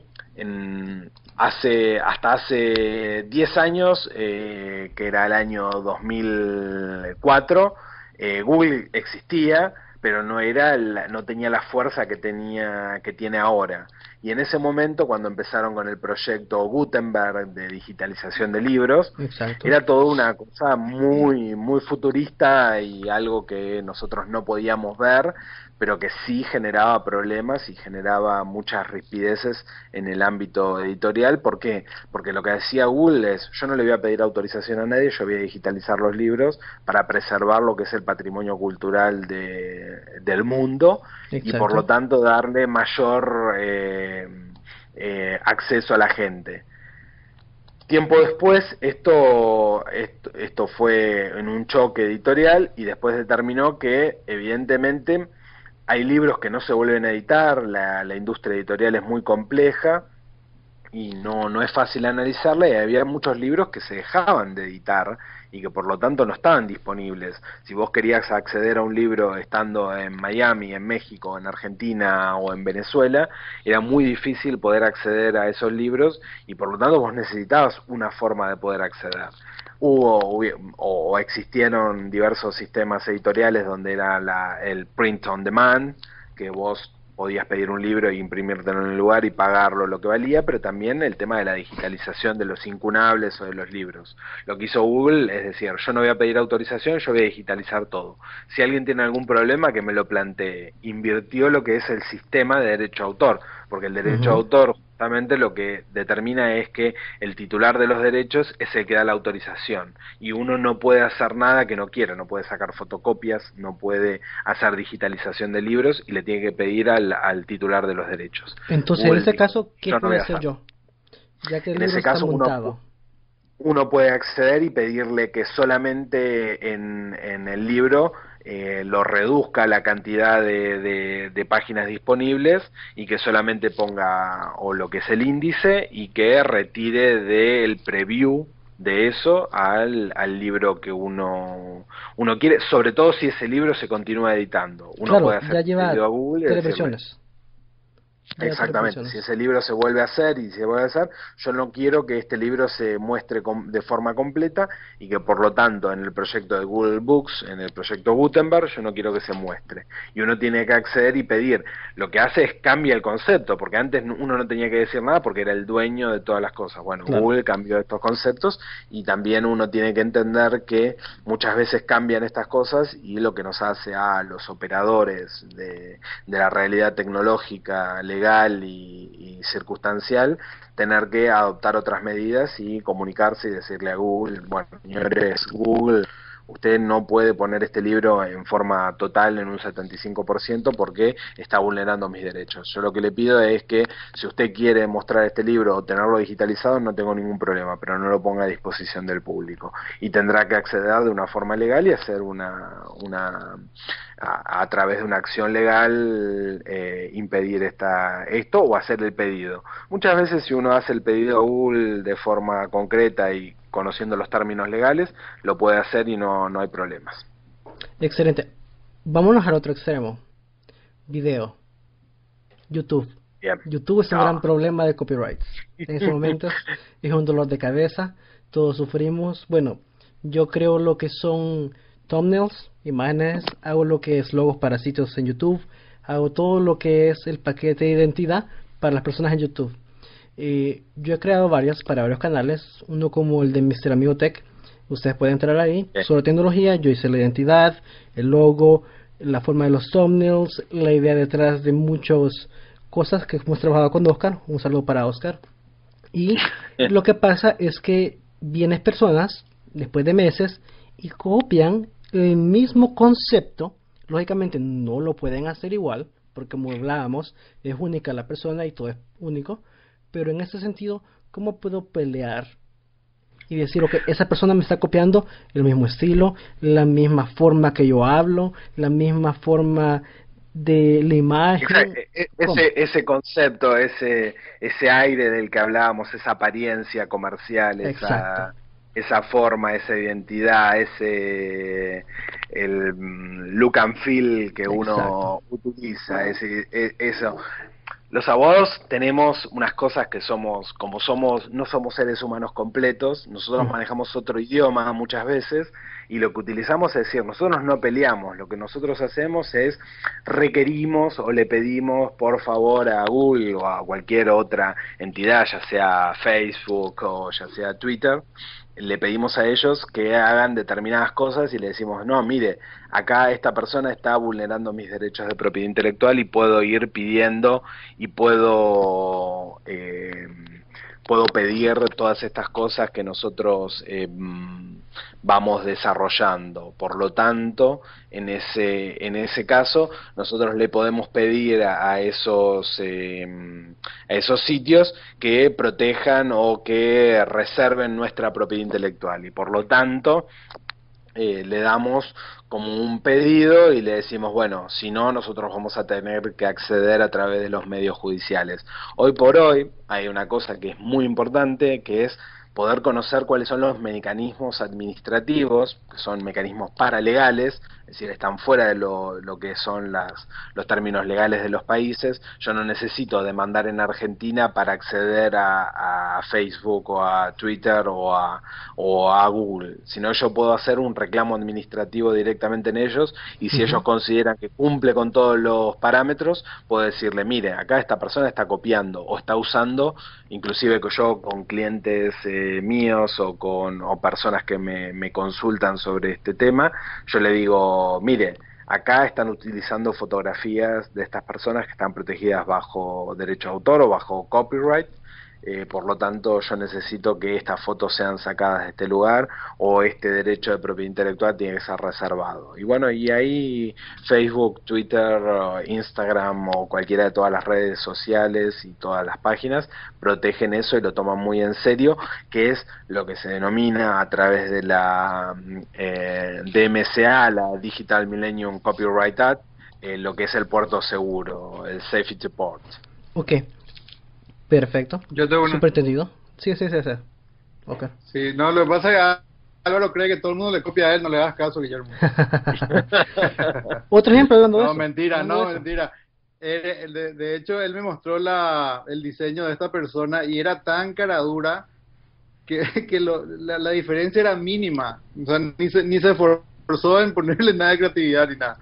hasta hace 10 años, que era el año 2004, Google existía, pero no tenía la fuerza que tiene ahora. Y en ese momento, cuando empezaron con el proyecto Gutenberg de digitalización de libros, Exacto. era toda una cosa muy, muy futurista y algo que nosotros no podíamos ver, pero que sí generaba problemas y generaba muchas rispideces en el ámbito editorial. ¿Por qué? Porque lo que decía Google es, yo no le voy a pedir autorización a nadie, yo voy a digitalizar los libros para preservar lo que es el patrimonio cultural del mundo. Exacto. Y por lo tanto darle mayor acceso a la gente. Tiempo después, esto fue en un choque editorial y después determinó que evidentemente hay libros que no se vuelven a editar, la industria editorial es muy compleja y no es fácil analizarla, y había muchos libros que se dejaban de editar y que por lo tanto no estaban disponibles. Si vos querías acceder a un libro estando en Miami, en México, en Argentina o en Venezuela, era muy difícil poder acceder a esos libros y por lo tanto vos necesitabas una forma de poder acceder. O existieron diversos sistemas editoriales donde era el print on demand, que vos podías pedir un libro e imprimírtelo en el lugar y pagarlo lo que valía, pero también el tema de la digitalización de los incunables o de los libros. Lo que hizo Google es decir, yo no voy a pedir autorización, yo voy a digitalizar todo. Si alguien tiene algún problema, que me lo plantee. Invirtió lo que es el sistema de derecho a autor, porque el derecho a autor justamente lo que determina es que el titular de los derechos es el que da la autorización y uno no puede hacer nada que no quiera, no puede sacar fotocopias, no puede hacer digitalización de libros y le tiene que pedir al titular de los derechos. Entonces, en Google ese dijo, caso, ¿qué yo no puedo voy a hacer hacer. yo? Ya que el En libro ese está caso montado. uno puede acceder y pedirle que solamente en el libro lo reduzca la cantidad de páginas disponibles y que solamente ponga o lo que es el índice y que retire del preview de eso al libro que uno quiere, sobre todo si ese libro se continúa editando. Uno Claro, puede hacer ya un pedido lleva a Google y tres decirle, versiones. Lleva tres exactamente, si versiones. ese libro se vuelve a hacer y se vuelve a hacer, yo no quiero que este libro se muestre de forma completa y que por lo tanto en el proyecto de Google Books, en el proyecto Gutenberg, yo no quiero que se muestre. Y uno tiene que acceder y pedir. Lo que hace es cambia el concepto, porque antes uno no tenía que decir nada porque era el dueño de todas las cosas. Bueno, Claro. Google cambió estos conceptos y también uno tiene que entender que muchas veces cambian estas cosas y lo que nos hace a los operadores de la realidad tecnológica, legal y circunstancial, tener que adoptar otras medidas y comunicarse y decirle a Google, bueno, señores, Google, usted no puede poner este libro en forma total en un 75% porque está vulnerando mis derechos. Yo lo que le pido es que si usted quiere mostrar este libro o tenerlo digitalizado, no tengo ningún problema, pero no lo ponga a disposición del público. Y tendrá que acceder de una forma legal y hacer a través de una acción legal impedir esto o hacer el pedido. Muchas veces si uno hace el pedido a Google de forma concreta y conociendo los términos legales, lo puede hacer y no hay problemas. Excelente. Vámonos al otro extremo. Video. YouTube. Bien. YouTube es un gran problema de copyrights. En estos momentos es un dolor de cabeza. Todos sufrimos. Bueno, yo creo lo que son thumbnails, imágenes, hago lo que es logos para sitios en YouTube, hago todo lo que es el paquete de identidad para las personas en YouTube. Yo he creado varias para varios canales, uno como el de Mr. Amigo Tech. Ustedes pueden entrar ahí, sobre tecnología. Yo hice la identidad, el logo, la forma de los thumbnails, la idea detrás de muchas cosas que hemos trabajado con Oscar. Un saludo para Oscar. Y lo que pasa es que vienen personas después de meses y copian el mismo concepto. Lógicamente no lo pueden hacer igual, porque como hablábamos, es única la persona y todo es único. Pero en ese sentido, ¿cómo puedo pelear y decir, ok, esa persona me está copiando el mismo estilo, la misma forma que yo hablo, la misma forma de la imagen? Ese concepto, ese aire del que hablábamos, esa apariencia comercial, Exacto. esa forma, esa identidad, el look and feel que Exacto. uno utiliza, eso. Los abogados tenemos unas cosas que no somos seres humanos completos, nosotros manejamos otro idioma muchas veces y lo que utilizamos es decir, nosotros no peleamos, lo que nosotros hacemos es requerimos o le pedimos por favor a Google o a cualquier otra entidad, ya sea Facebook o ya sea Twitter, le pedimos a ellos que hagan determinadas cosas y le decimos, no, mire, acá esta persona está vulnerando mis derechos de propiedad intelectual y puedo ir pidiendo y puedo pedir todas estas cosas que nosotros vamos desarrollando. Por lo tanto, en ese caso, nosotros le podemos pedir a esos sitios que protejan o que reserven nuestra propiedad intelectual. Y por lo tanto, le damos como un pedido y le decimos, bueno, si no, nosotros vamos a tener que acceder a través de los medios judiciales. Hoy por hoy hay una cosa que es muy importante, que es poder conocer cuáles son los mecanismos administrativos, que son mecanismos paralegales, es decir, están fuera de lo que son los términos legales de los países. Yo no necesito demandar en Argentina para acceder a Facebook o a Twitter o a Google, sino yo puedo hacer un reclamo administrativo directamente en ellos y si ellos consideran que cumple con todos los parámetros, puedo decirle, mire, acá esta persona está copiando o está usando, inclusive que yo con clientes míos o personas que me consultan sobre este tema, yo le digo, mire, acá están utilizando fotografías de estas personas que están protegidas bajo derecho de autor o bajo copyright. Por lo tanto, yo necesito que estas fotos sean sacadas de este lugar o este derecho de propiedad intelectual tiene que ser reservado. Y bueno, y ahí Facebook, Twitter, Instagram o cualquiera de todas las redes sociales y todas las páginas protegen eso y lo toman muy en serio, que es lo que se denomina a través de la DMCA, la Digital Millennium Copyright Act, lo que es el puerto seguro, el Safety Port. Ok, perfecto. Yo tengo una. Súper entendido. Sí, sí, sí, sí. Ok. Sí, no, lo que pasa es que Álvaro cree que todo el mundo le copia a él, no le hagas caso, Guillermo. Otro ejemplo hablando de No, eso. mentira, Hablando no, de eso. mentira. De hecho, él me mostró el diseño de esta persona y era tan cara dura que la diferencia era mínima. O sea, ni se esforzó en ponerle nada de creatividad ni nada.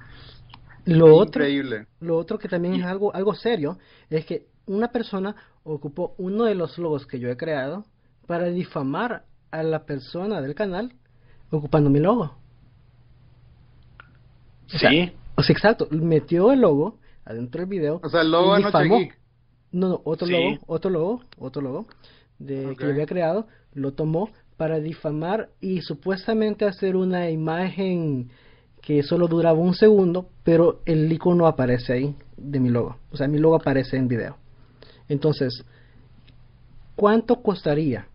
Increíble. Lo otro que también es algo serio es que una persona ocupó uno de los logos que yo he creado para difamar a la persona del canal ocupando mi logo. ¿Sí? O sea, exacto, metió el logo adentro del video. O sea, el logo y de Noche difamó. Geek. No, Sí. otro logo de Ok. que yo había creado, lo tomó para difamar y supuestamente hacer una imagen que solo duraba un segundo, pero el icono aparece ahí de mi logo. O sea, mi logo aparece en video. Entonces, ¿cuánto costaría?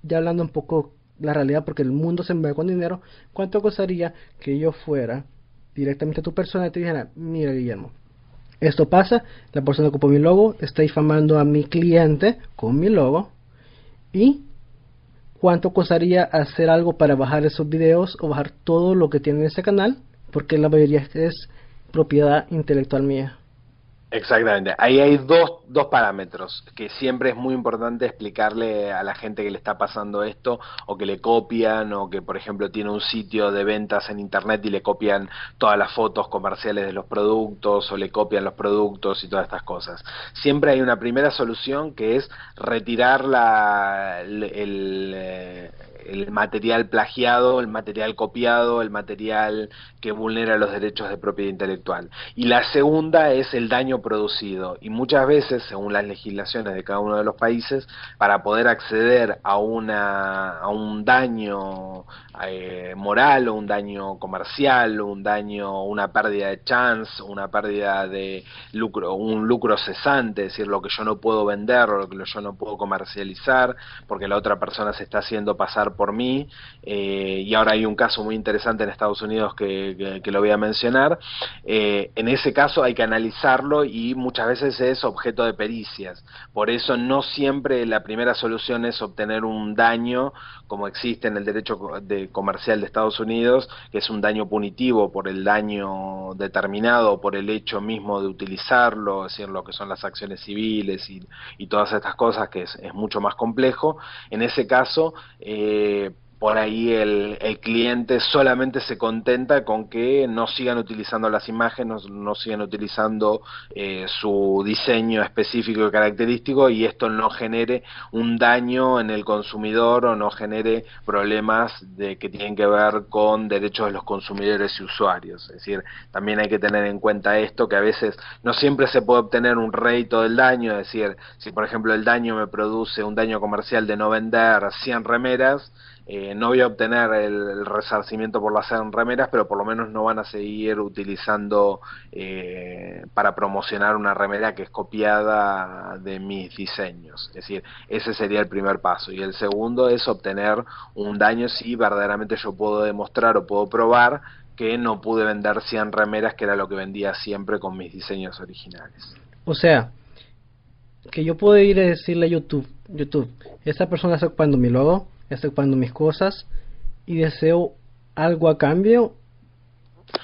Ya hablando un poco la realidad, porque el mundo se mueve con dinero, ¿cuánto costaría que yo fuera directamente a tu persona y te dijera, mira Guillermo, esto pasa, la persona ocupó mi logo, está difamando a mi cliente con mi logo, y cuánto costaría hacer algo para bajar esos videos o bajar todo lo que tiene en ese canal, porque la mayoría es propiedad intelectual mía. Exactamente. Ahí hay dos parámetros que siempre es muy importante explicarle a la gente que le está pasando esto o que le copian o que, por ejemplo, tiene un sitio de ventas en internet y le copian todas las fotos comerciales de los productos o le copian los productos y todas estas cosas. Siempre hay una primera solución que es retirar el material plagiado, el material copiado, el material que vulnera los derechos de propiedad intelectual. Y la segunda es el daño producido. Y muchas veces, según las legislaciones de cada uno de los países, para poder acceder a un daño moral o un daño comercial o un daño, una pérdida de chance, una pérdida de lucro, un lucro cesante, es decir, lo que yo no puedo vender o lo que yo no puedo comercializar porque la otra persona se está haciendo pasar por mí, y ahora hay un caso muy interesante en Estados Unidos que lo voy a mencionar. En ese caso hay que analizarlo y muchas veces es objeto de pericias, por eso no siempre la primera solución es obtener un daño como existe en el derecho comercial de Estados Unidos, que es un daño punitivo por el daño determinado, por el hecho mismo de utilizarlo, es decir, lo que son las acciones civiles y todas estas cosas, que es mucho más complejo. En ese caso, por ahí el cliente solamente se contenta con que no sigan utilizando las imágenes, no sigan utilizando su diseño específico y característico, y esto no genere un daño en el consumidor o no genere problemas que tienen que ver con derechos de los consumidores y usuarios. Es decir, también hay que tener en cuenta esto, que a veces no siempre se puede obtener un rédito del daño, es decir, si por ejemplo el daño me produce un daño comercial de no vender 100 remeras, no voy a obtener el resarcimiento por las 100 remeras, pero por lo menos no van a seguir utilizando para promocionar una remera que es copiada de mis diseños. Es decir, ese sería el primer paso. Y el segundo es obtener un daño si verdaderamente yo puedo demostrar o puedo probar que no pude vender 100 remeras, que era lo que vendía siempre con mis diseños originales. O sea, que yo puedo ir a decirle a YouTube, esta persona está ocupando mi logo, está ocupando mis cosas y deseo algo a cambio.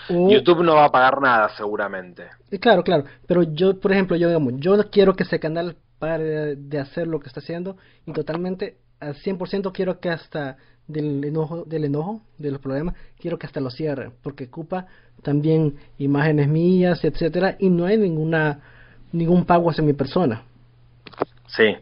O... YouTube no va a pagar nada seguramente. Claro, pero yo, por ejemplo, yo quiero que ese canal pare de hacer lo que está haciendo y totalmente al 100% quiero que hasta del enojo, de los problemas, quiero que hasta lo cierre, porque ocupa también imágenes mías, etcétera, y no hay ningún pago hacia mi persona. Sí.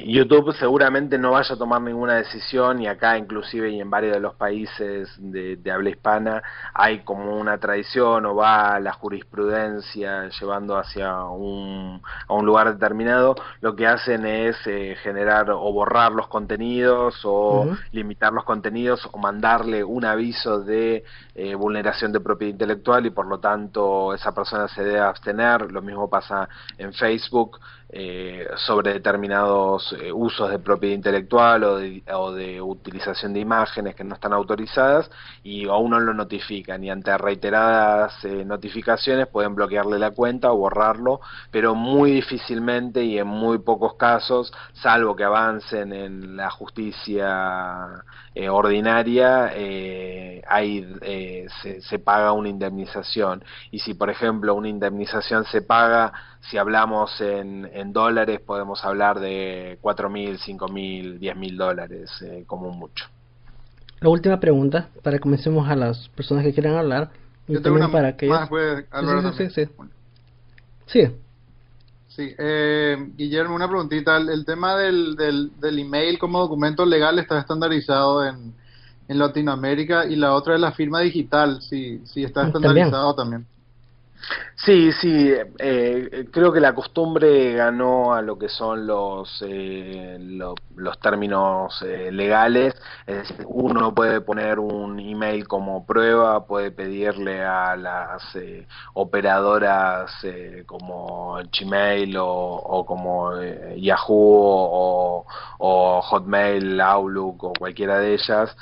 YouTube seguramente no vaya a tomar ninguna decisión, y acá inclusive y en varios de los países de habla hispana hay como una tradición o va la jurisprudencia llevando a un lugar determinado. Lo que hacen es generar o borrar los contenidos o Ujú. limitar los contenidos o mandarle un aviso de vulneración de propiedad intelectual, y por lo tanto esa persona se debe abstener. Lo mismo pasa en Facebook sobre determinados usos de propiedad intelectual o de utilización de imágenes que no están autorizadas, y a uno lo notifican, y ante reiteradas notificaciones pueden bloquearle la cuenta o borrarlo, pero muy difícilmente y en muy pocos casos, salvo que avancen en la justicia ordinaria, se paga una indemnización. Y si por ejemplo una indemnización se paga, si hablamos en dólares, podemos hablar de 4.000, 5.000, 10.000 dólares como mucho. La última pregunta, para que comencemos a las personas que quieran hablar y Yo tengo también una para más, aquellos. pues, Sí, sí, Álvaro sí, sí, también. sí. Bueno, Sí. sí, Guillermo, una preguntita. El tema del email como documento legal está estandarizado en Latinoamérica, y la otra es la firma digital, si está También. estandarizado también. Sí, sí, creo que la costumbre ganó a lo que son los términos legales. Es decir, uno puede poner un email como prueba, puede pedirle a las operadoras como Gmail o como Yahoo o Hotmail, Outlook o cualquiera de ellas,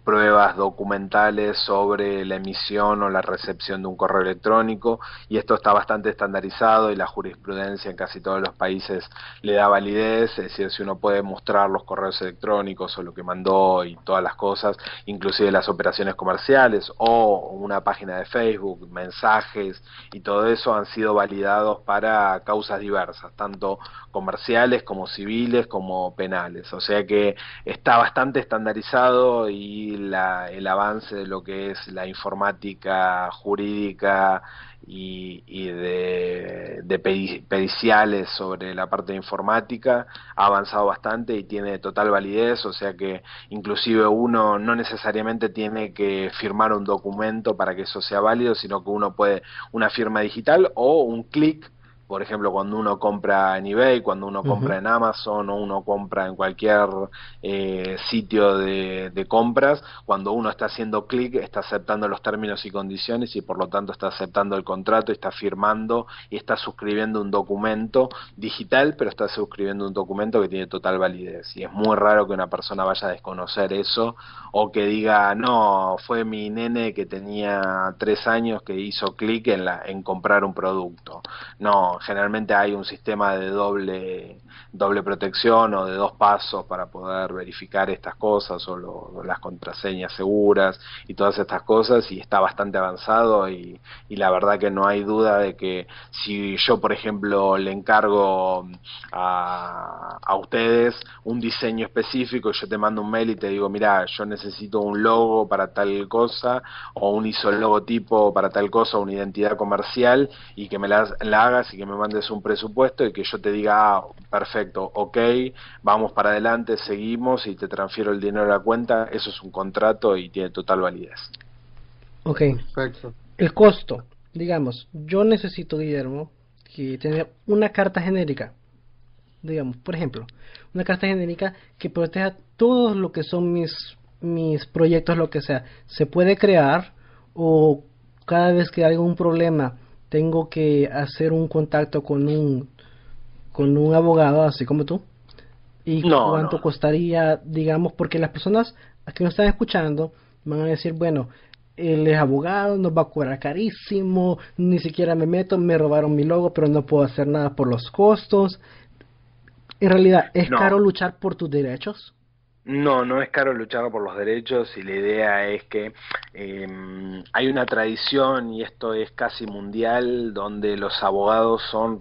pruebas documentales sobre la emisión o la recepción de un correo electrónico, y esto está bastante estandarizado y la jurisprudencia en casi todos los países le da validez. Es decir, si uno puede mostrar los correos electrónicos o lo que mandó y todas las cosas, inclusive las operaciones comerciales o una página de Facebook, mensajes y todo eso, han sido validados para causas diversas, tanto comerciales como civiles como penales. O sea que está bastante estandarizado, y el avance de lo que es la informática jurídica y de periciales sobre la parte de informática ha avanzado bastante y tiene total validez. O sea que inclusive uno no necesariamente tiene que firmar un documento para que eso sea válido, sino que uno puede una firma digital o un clic. Por ejemplo, cuando uno compra en eBay, cuando uno Ujú. compra en Amazon o uno compra en cualquier sitio de compras, cuando uno está haciendo clic está aceptando los términos y condiciones, y por lo tanto está aceptando el contrato, está firmando y está suscribiendo un documento digital, pero está suscribiendo un documento que tiene total validez. Y es muy raro que una persona vaya a desconocer eso, o que diga, no, fue mi nene que tenía 3 años que hizo clic en comprar un producto. No, generalmente hay un sistema de doble protección o de 2 pasos para poder verificar estas cosas, o las contraseñas seguras y todas estas cosas, y está bastante avanzado, y la verdad que no hay duda de que si yo, por ejemplo, le encargo a ustedes un diseño específico, yo te mando un mail y te digo, mira, yo necesito un logo para tal cosa, o un ISO logotipo para tal cosa, una identidad comercial, y que me la hagas y que me mandes un presupuesto, y que yo te diga, ah, perfecto, ok, vamos para adelante, seguimos y te transfiero el dinero a la cuenta. Eso es un contrato y tiene total validez. Ok. Perfecto. El costo. Digamos, yo necesito, Guillermo, que tener una carta genérica. Digamos, por ejemplo, una carta genérica que proteja todo lo que son mis proyectos, lo que sea. Se puede crear, o cada vez que hay algún problema tengo que hacer un contacto con un abogado, así como tú. ¿Y No, no, cuánto no. costaría, digamos? Porque las personas que nos están escuchando van a decir, bueno, él es abogado, nos va a cobrar carísimo, ni siquiera me meto, me robaron mi logo, pero no puedo hacer nada por los costos. En realidad, ¿es caro No, luchar por tus derechos? No, no es caro luchar por los derechos y la idea es que hay una tradición, y esto es casi mundial, donde los abogados son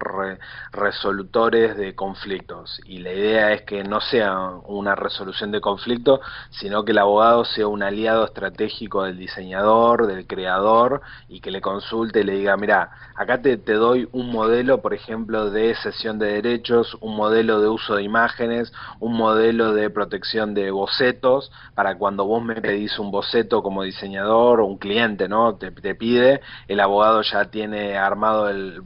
resolutores de conflictos, y la idea es que no sea una resolución de conflicto, sino que el abogado sea un aliado estratégico del diseñador, del creador, y que le consulte y le diga, mira, acá te doy un modelo, por ejemplo, de cesión de derechos, un modelo de uso de imágenes, un modelo de protección de bocetos, para cuando vos me pedís un boceto como diseñador, o un cliente, ¿no? Te pide, el abogado ya tiene armado el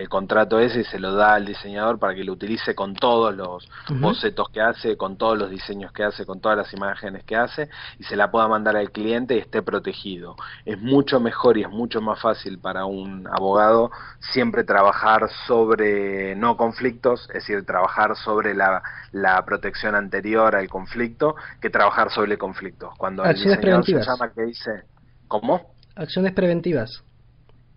contrato ese y se lo da al diseñador para que lo utilice con todos los Ujú. bocetos que hace, con todos los diseños que hace, con todas las imágenes que hace, y se la pueda mandar al cliente y esté protegido. Es mucho mejor y es mucho más fácil para un abogado siempre trabajar sobre no conflictos, es decir, trabajar sobre la protección anterior al conflicto, que trabajar sobre conflictos. Cuando el Acciones diseñador se preventivas. llama que dice, ¿cómo? Acciones preventivas.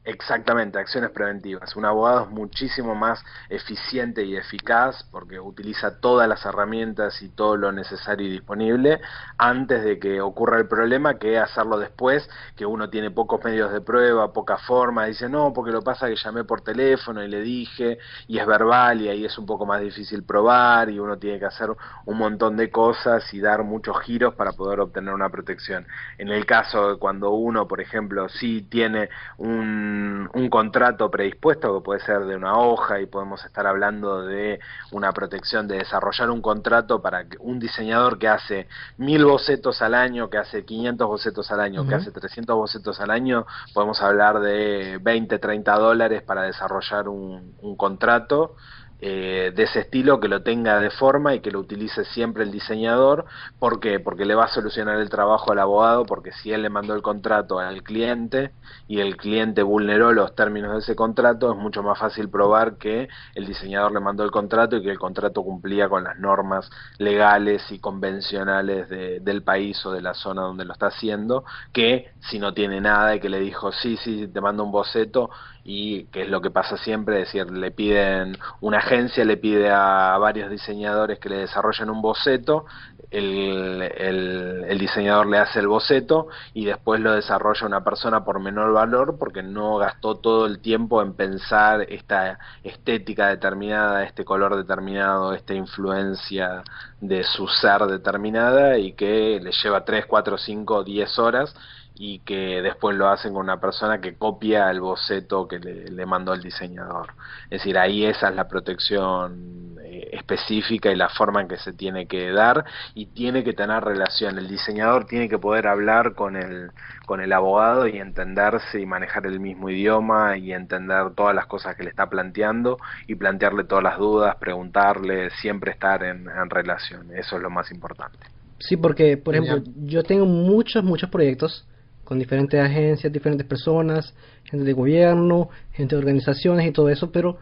Exactamente, acciones preventivas. Un abogado es muchísimo más eficiente y eficaz porque utiliza todas las herramientas y todo lo necesario y disponible antes de que ocurra el problema, que hacerlo después, que uno tiene pocos medios de prueba, poca forma, dice no, porque lo pasa que llamé por teléfono y le dije, y es verbal y ahí es un poco más difícil probar y uno tiene que hacer un montón de cosas y dar muchos giros para poder obtener una protección. En el caso de cuando uno, por ejemplo, sí tiene un contrato predispuesto, que puede ser de una hoja, y podemos estar hablando de una protección, de desarrollar un contrato para que un diseñador que hace 1000 bocetos al año, que hace 500 bocetos al año, que Ujú. hace 300 bocetos al año, podemos hablar de 20, $30 para desarrollar un contrato de ese estilo, que lo tenga de forma y que lo utilice siempre el diseñador. ¿Por qué? Porque le va a solucionar el trabajo al abogado, porque si él le mandó el contrato al cliente y el cliente vulneró los términos de ese contrato, es mucho más fácil probar que el diseñador le mandó el contrato y que el contrato cumplía con las normas legales y convencionales del país o de la zona donde lo está haciendo, que si no tiene nada y que le dijo sí, sí, te mando un boceto, y que es lo que pasa siempre, es decir, le piden, una agencia le pide a varios diseñadores que le desarrollen un boceto, el diseñador le hace el boceto y después lo desarrolla una persona por menor valor porque no gastó todo el tiempo en pensar esta estética determinada, este color determinado, esta influencia de su ser determinada, y que le lleva 3 4 5 10 horas, y que después lo hacen con una persona que copia el boceto que le mandó el diseñador. Es decir, ahí esa es la protección específica y la forma en que se tiene que dar, y tiene que tener relación. El diseñador tiene que poder hablar con el abogado y entenderse y manejar el mismo idioma y entender todas las cosas que le está planteando y plantearle todas las dudas, preguntarle, siempre estar en relación. Eso es lo más importante. Sí, porque, por ejemplo, Genial. yo tengo muchos proyectos con diferentes agencias, diferentes personas, gente de gobierno, gente de organizaciones y todo eso, pero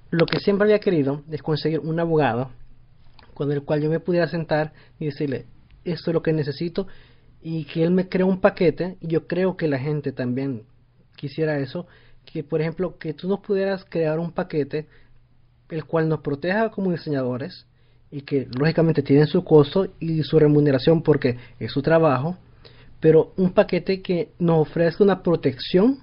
lo que siempre había querido es conseguir un abogado con el cual yo me pudiera sentar y decirle, esto es lo que necesito, y que él me crea un paquete, y yo creo que la gente también quisiera eso, que por ejemplo, que tú nos pudieras crear un paquete el cual nos proteja como diseñadores y que lógicamente tiene su costo y su remuneración porque es su trabajo, pero un paquete que nos ofrezca una protección,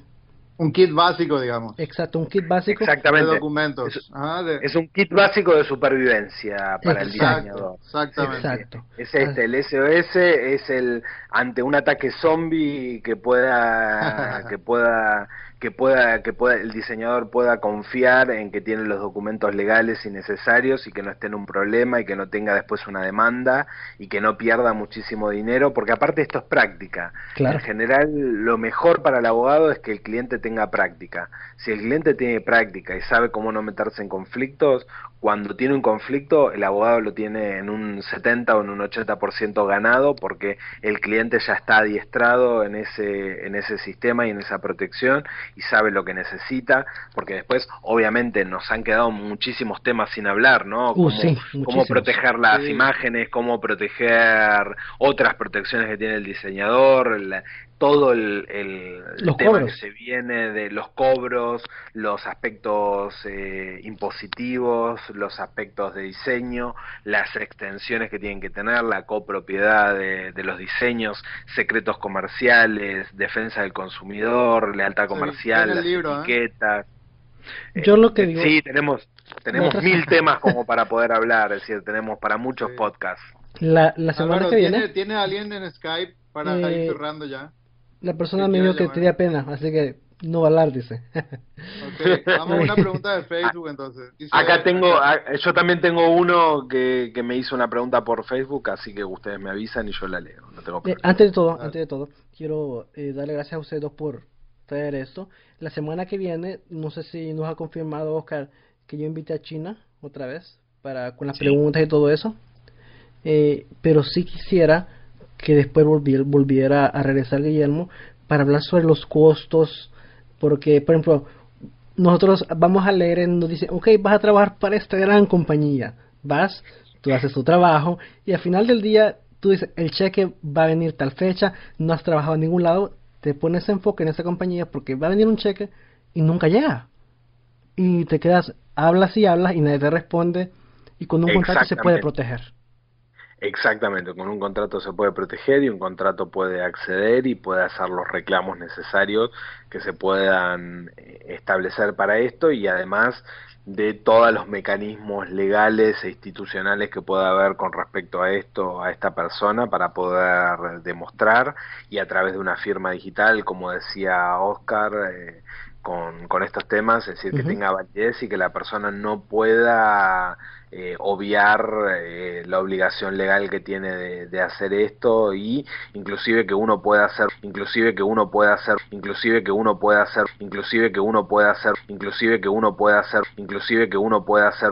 Un kit básico, digamos, exacto, un kit básico, de Exactamente. documentos. Ajá, Es un kit básico de supervivencia para el exacto, diseñador. exactamente. exacto. Es este, el SOS es el ante un ataque zombie que el diseñador pueda confiar en que tiene los documentos legales y necesarios, y que no esté en un problema y que no tenga después una demanda y que no pierda muchísimo dinero, porque aparte esto es práctica. En Claro, general, lo mejor para el abogado es que el cliente tenga práctica. Si el cliente tiene práctica y sabe cómo no meterse en conflictos, cuando tiene un conflicto, el abogado lo tiene en un 70 o en un 80% ganado, porque el cliente ya está adiestrado en ese sistema y en esa protección, y sabe lo que necesita, porque después, obviamente, nos han quedado muchísimos temas sin hablar, ¿no? sí, Cómo muchísimos. proteger las Sí. imágenes, cómo proteger otras protecciones que tiene el diseñador, todo el Los tema cobros. que se viene de los cobros, los aspectos impositivos, los aspectos de diseño, las extensiones que tienen que tener, la copropiedad de los diseños, secretos comerciales, defensa del consumidor, lealtad Se comercial, viene el las libro, ¿eh? etiquetas. Yo lo que digo, Sí, la tenemos otra 1000 temas como para poder hablar, es decir, tenemos para Sí. muchos podcasts. la semana Álvaro, que viene, ¿tiene alguien en Skype para ir eh, cerrando ya? la persona ¿Que me quiera dijo que llamar? tenía pena, así que no va a hablar, dice. Ok, vamos a una pregunta de Facebook entonces. Acá yo también tengo uno que me hizo una pregunta por Facebook, así que ustedes me avisan y yo la leo, no tengo problema. Antes Dale. de todo, quiero darle gracias a ustedes dos por traer esto. La semana que viene, no sé si nos ha confirmado Oscar que yo invité a China otra vez para con las Sí, preguntas y todo eso. Pero sí quisiera que después volviera a regresar Guillermo para hablar sobre los costos, porque, por ejemplo, nosotros vamos a leer, nos dice, ok, vas a trabajar para esta gran compañía, vas, tú haces tu trabajo y al final del día tú dices, el cheque va a venir tal fecha, no has trabajado en ningún lado, te pones enfoque en esa compañía porque va a venir un cheque y nunca llega. Y te quedas, hablas y hablas y nadie te responde y con un contrato se puede exactamente. proteger. Exactamente, con un contrato se puede proteger y un contrato puede acceder y puede hacer los reclamos necesarios que se puedan establecer para esto y además de todos los mecanismos legales e institucionales que pueda haber con respecto a esto, a esta persona, para poder demostrar y a través de una firma digital, como decía Oscar, con estos temas, es decir, que Ujú. tenga validez y que la persona no pueda obviar la obligación legal que tiene de hacer esto y inclusive que uno pueda hacer inclusive que uno pueda hacer inclusive que uno pueda hacer inclusive que uno pueda hacer inclusive que uno pueda hacer inclusive que uno pueda hacer